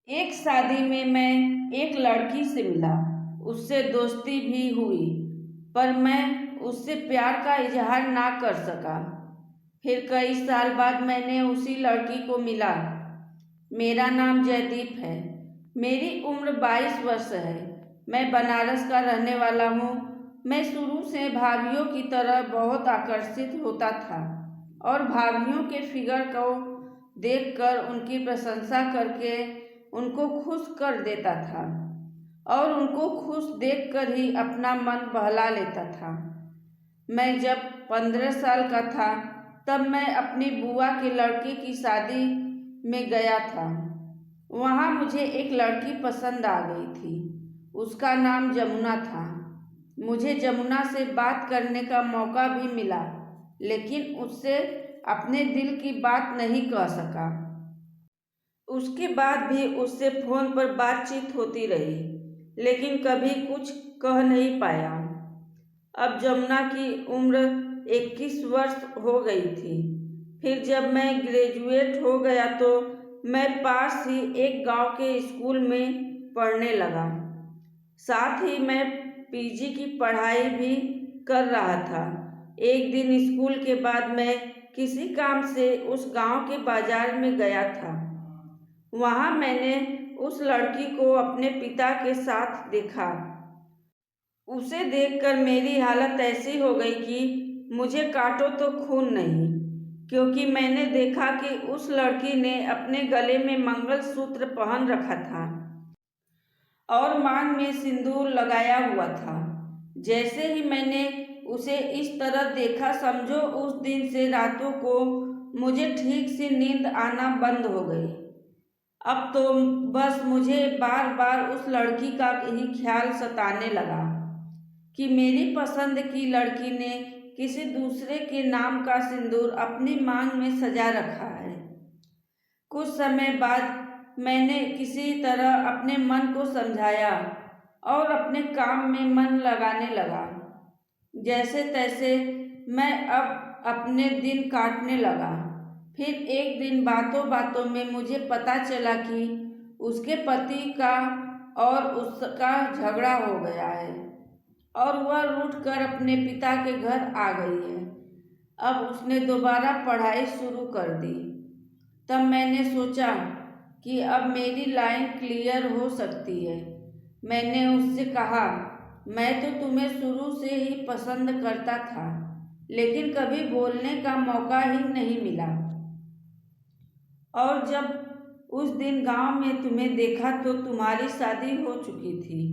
एक शादी में मैं एक लड़की से मिला, उससे दोस्ती भी हुई, पर मैं उससे प्यार का इजहार ना कर सका। फिर कई साल बाद मैंने उसी लड़की को मिला। मेरा नाम जयदीप है। मेरी उम्र 22 वर्ष है। मैं बनारस का रहने वाला हूँ। मैं शुरू से भाभीयों की तरह बहुत आकर्षित होता था और भाभीयों के फिगर को देखकर उनकी प्रशंसा करके उनको खुश कर देता था और उनको खुश देखकर ही अपना मन बहला लेता था। मैं जब 15 साल का था तब मैं अपनी बुआ के लड़के की शादी में गया था। वहाँ मुझे एक लड़की पसंद आ गई थी। उसका नाम जमुना था। मुझे जमुना से बात करने का मौका भी मिला, लेकिन उससे अपने दिल की बात नहीं कह सका। उसके बाद भी उससे फ़ोन पर बातचीत होती रही, लेकिन कभी कुछ कह नहीं पाया। अब जमुना की उम्र 21 वर्ष हो गई थी। फिर जब मैं ग्रेजुएट हो गया तो मैं पास ही एक गांव के स्कूल में पढ़ने लगा। साथ ही मैं पीजी की पढ़ाई भी कर रहा था। एक दिन स्कूल के बाद मैं किसी काम से उस गांव के बाजार में गया था। वहाँ मैंने उस लड़की को अपने पिता के साथ देखा। उसे देखकर मेरी हालत ऐसी हो गई कि मुझे काटो तो खून नहीं, क्योंकि मैंने देखा कि उस लड़की ने अपने गले में मंगलसूत्र पहन रखा था और मांग में सिंदूर लगाया हुआ था। जैसे ही मैंने उसे इस तरह देखा, समझो उस दिन से रातों को मुझे ठीक से नींद आना बंद हो गई। अब तो बस मुझे बार बार उस लड़की का ही ख्याल सताने लगा कि मेरी पसंद की लड़की ने किसी दूसरे के नाम का सिंदूर अपनी मांग में सजा रखा है। कुछ समय बाद मैंने किसी तरह अपने मन को समझाया और अपने काम में मन लगाने लगा। जैसे तैसे मैं अब अपने दिन काटने लगा। फिर एक दिन बातों बातों में मुझे पता चला कि उसके पति का और उसका झगड़ा हो गया है और वह रूठकर अपने पिता के घर आ गई है। अब उसने दोबारा पढ़ाई शुरू कर दी। तब मैंने सोचा कि अब मेरी लाइन क्लियर हो सकती है। मैंने उससे कहा, मैं तो तुम्हें शुरू से ही पसंद करता था, लेकिन कभी बोलने का मौका ही नहीं मिला। और जब उस दिन गांव में तुम्हें देखा तो तुम्हारी शादी हो चुकी थी।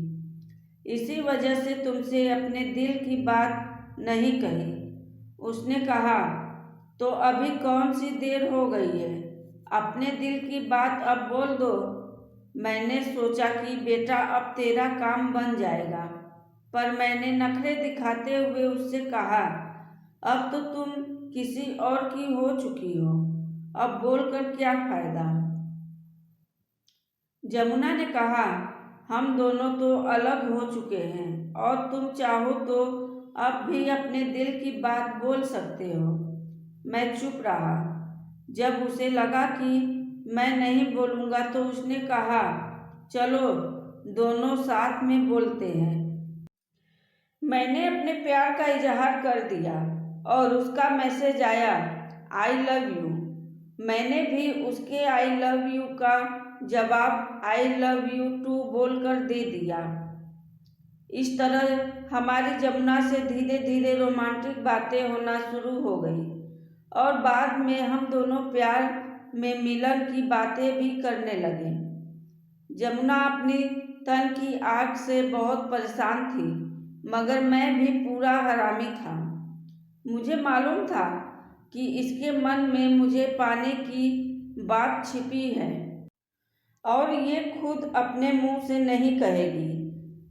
इसी वजह से तुमसे अपने दिल की बात नहीं कही। उसने कहा, तो अभी कौन सी देर हो गई है, अपने दिल की बात अब बोल दो। मैंने सोचा कि बेटा अब तेरा काम बन जाएगा, पर मैंने नखरे दिखाते हुए उससे कहा, अब तो तुम किसी और की हो चुकी हो, अब बोलकर क्या फायदा। जमुना ने कहा, हम दोनों तो अलग हो चुके हैं और तुम चाहो तो अब भी अपने दिल की बात बोल सकते हो। मैं चुप रहा। जब उसे लगा कि मैं नहीं बोलूँगा तो उसने कहा, चलो दोनों साथ में बोलते हैं। मैंने अपने प्यार का इजहार कर दिया और उसका मैसेज आया, आई लव यू। मैंने भी उसके आई लव यू का जवाब आई लव यू टू बोलकर दे दिया। इस तरह हमारी जमुना से धीरे धीरे रोमांटिक बातें होना शुरू हो गई और बाद में हम दोनों प्यार में मिलन की बातें भी करने लगे। जमुना अपनी तन की आग से बहुत परेशान थी, मगर मैं भी पूरा हरामी था। मुझे मालूम था कि इसके मन में मुझे पाने की बात छिपी है और ये खुद अपने मुंह से नहीं कहेगी।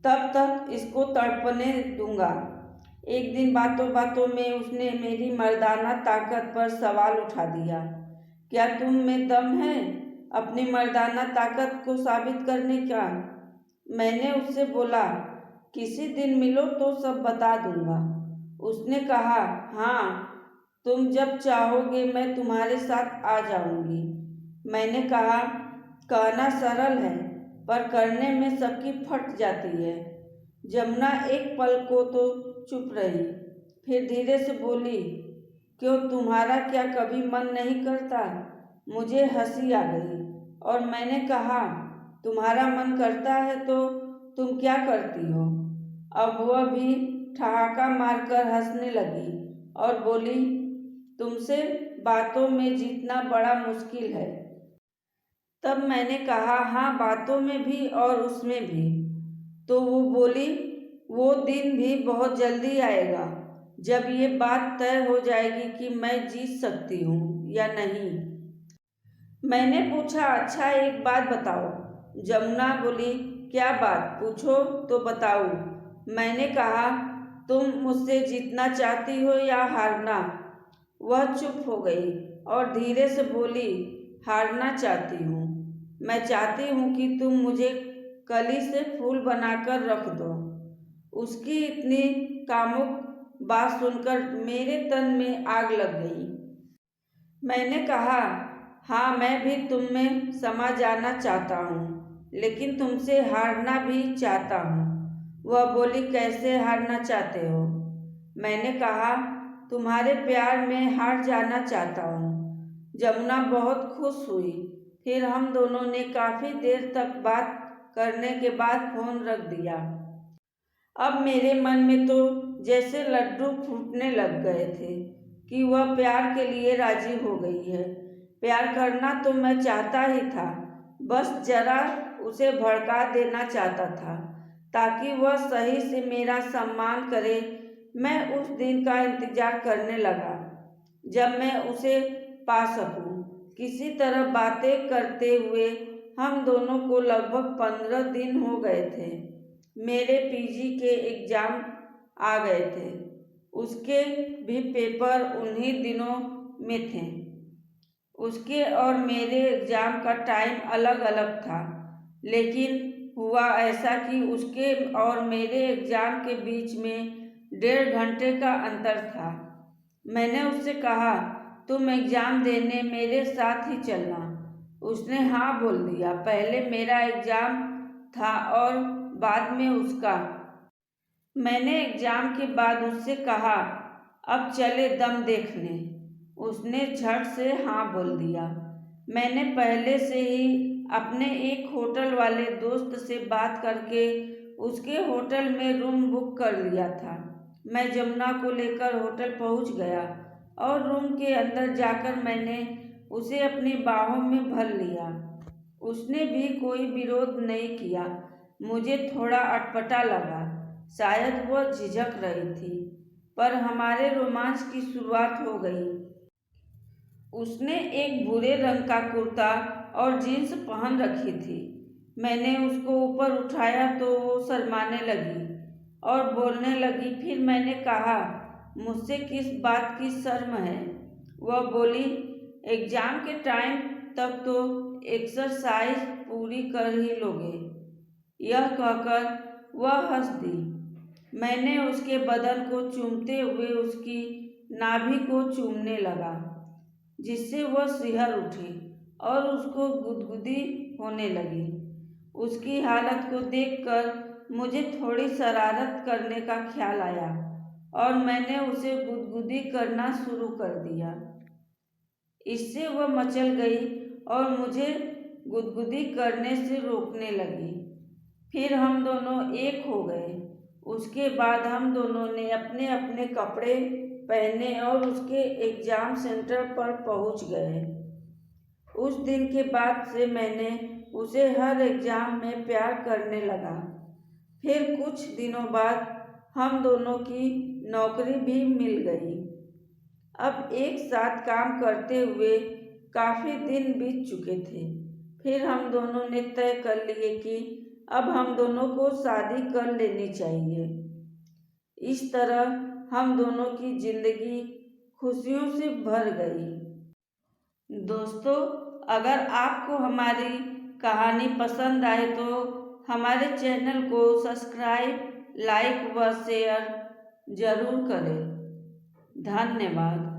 तब तक इसको तड़पने दूंगा। एक दिन बातों बातों में उसने मेरी मर्दाना ताकत पर सवाल उठा दिया। क्या तुम में दम है अपनी मर्दाना ताकत को साबित करने का? मैंने उससे बोला, किसी दिन मिलो तो सब बता दूंगा। उसने कहा, हाँ, तुम जब चाहोगे मैं तुम्हारे साथ आ जाऊंगी। मैंने कहा, कहना सरल है पर करने में सबकी फट जाती है। जमुना एक पल को तो चुप रही, फिर धीरे से बोली, क्यों, तुम्हारा क्या कभी मन नहीं करता? मुझे हंसी आ गई और मैंने कहा, तुम्हारा मन करता है तो तुम क्या करती हो? अब वह भी ठहाका मारकर हंसने लगी और बोली, तुमसे बातों में जीतना बड़ा मुश्किल है। तब मैंने कहा, हाँ, बातों में भी और उसमें भी। तो वो बोली, वो दिन भी बहुत जल्दी आएगा जब ये बात तय हो जाएगी कि मैं जीत सकती हूँ या नहीं। मैंने पूछा, अच्छा एक बात बताओ। जमुना बोली, क्या बात, पूछो तो बताऊँ। मैंने कहा, तुम मुझसे जीतना चाहती हो या हारना? वह चुप हो गई और धीरे से बोली, हारना चाहती हूँ। मैं चाहती हूँ कि तुम मुझे कली से फूल बनाकर रख दो। उसकी इतनी कामुक बात सुनकर मेरे तन में आग लग गई। मैंने कहा, हाँ, मैं भी तुम में समा जाना चाहता हूँ, लेकिन तुमसे हारना भी चाहता हूँ। वह बोली, कैसे हारना चाहते हो? मैंने कहा, तुम्हारे प्यार में हार जाना चाहता हूँ। जमुना बहुत खुश हुई। फिर हम दोनों ने काफ़ी देर तक बात करने के बाद फोन रख दिया। अब मेरे मन में तो जैसे लड्डू फूटने लग गए थे कि वह प्यार के लिए राजी हो गई है। प्यार करना तो मैं चाहता ही था, बस जरा उसे भड़का देना चाहता था ताकि वह सही से मेरा सम्मान करे। मैं उस दिन का इंतजार करने लगा जब मैं उसे पा सकूं। किसी तरह बातें करते हुए हम दोनों को लगभग 15 दिन हो गए थे। मेरे पीजी के एग्ज़ाम आ गए थे, उसके भी पेपर उन्हीं दिनों में थे। उसके और मेरे एग्ज़ाम का टाइम अलग अलग था, लेकिन हुआ ऐसा कि उसके और मेरे एग्ज़ाम के बीच में 1.5 घंटे का अंतर था। मैंने उससे कहा, तुम एग्ज़ाम देने मेरे साथ ही चलना। उसने हाँ बोल दिया। पहले मेरा एग्ज़ाम था और बाद में उसका। मैंने एग्ज़ाम के बाद उससे कहा, अब चले दम देखने। उसने झट से हाँ बोल दिया। मैंने पहले से ही अपने एक होटल वाले दोस्त से बात करके उसके होटल में रूम बुक कर लिया था। मैं जमुना को लेकर होटल पहुंच गया और रूम के अंदर जाकर मैंने उसे अपनी बाहों में भर लिया। उसने भी कोई विरोध नहीं किया। मुझे थोड़ा अटपटा लगा, शायद वह झिझक रही थी, पर हमारे रोमांच की शुरुआत हो गई। उसने एक भूरे रंग का कुर्ता और जीन्स पहन रखी थी। मैंने उसको ऊपर उठाया तो वो शर्माने लगी और बोलने लगी। फिर मैंने कहा, मुझसे किस बात की शर्म है? वह बोली, एग्ज़ाम के टाइम तक तो एक्सरसाइज पूरी कर ही लोगे। यह कहकर वह हंस दी। मैंने उसके बदन को चूमते हुए उसकी नाभि को चूमने लगा, जिससे वह सिहर उठी और उसको गुदगुदी होने लगी। उसकी हालत को देखकर मुझे थोड़ी शरारत करने का ख्याल आया और मैंने उसे गुदगुदी करना शुरू कर दिया। इससे वह मचल गई और मुझे गुदगुदी करने से रोकने लगी। फिर हम दोनों एक हो गए। उसके बाद हम दोनों ने अपने अपने कपड़े पहने और उसके एग्ज़ाम सेंटर पर पहुंच गए। उस दिन के बाद से मैंने उसे हर एग्ज़ाम में प्यार करने लगा। फिर कुछ दिनों बाद हम दोनों की नौकरी भी मिल गई। अब एक साथ काम करते हुए काफ़ी दिन बीत चुके थे। फिर हम दोनों ने तय कर लिए कि अब हम दोनों को शादी कर लेनी चाहिए। इस तरह हम दोनों की ज़िंदगी खुशियों से भर गई। दोस्तों, अगर आपको हमारी कहानी पसंद आए तो हमारे चैनल को सब्सक्राइब, लाइक व शेयर ज़रूर करें। धन्यवाद।